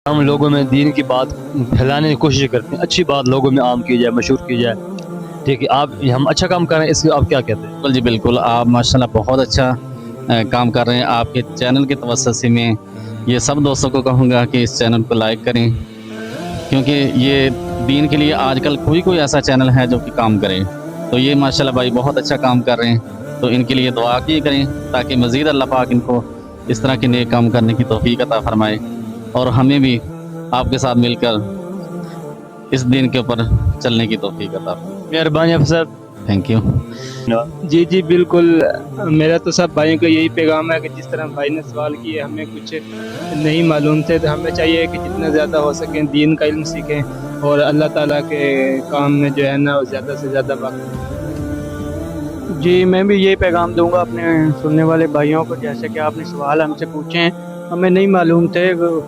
ہم لوگوں میں دین کی بات پھیلانے کی کوشش کرتے ہیں، اچھی بات لوگوں میں عام کی جائے، مشہور کی جائے، ٹھیک ہے؟ آپ ہم اچھا کام کر رہے ہیں، اس کے آپ کیا کہتے ہیں؟ بالکل جی بالکل، آپ ماشاءاللہ بہت اچھا کام کر رہے ہیں۔ آپ کے چینل کے توسط سے میں یہ سب دوستوں کو کہوں گا کہ اس چینل کو لائک کریں، کیونکہ یہ دین کے لیے آج کل کوئی ایسا چینل ہے جو کہ کام کرے، تو یہ ماشاءاللہ بھائی بہت اچھا کام کر رہے ہیں، تو ان کے لیے دعا کی کریں تاکہ مزید اللہ پاک ان کو اس طرح کے نیک کام کرنے کی توفیق عطا فرمائے، اور ہمیں بھی آپ کے ساتھ مل کر اس دین کے اوپر چلنے کی توفیق عطا فرمائے۔ مہربانی افسر۔ Thank you. جی جی بالکل، میرا تو سب بھائیوں کا یہی پیغام ہے کہ جس طرح بھائی نے سوال کیے، ہمیں کچھ نہیں معلوم تھے تو ہمیں چاہیے کہ جتنا زیادہ ہو سکیں دین کا علم سیکھیں اور اللہ تعالیٰ کے کام میں جو ہے نا زیادہ سے زیادہ وقت۔ جی میں بھی یہی پیغام دوں گا اپنے سننے والے بھائیوں کو، جیسے کہ آپ نے سوال ہم سے پوچھے ہیں، ہمیں نہیں معلوم تھے تو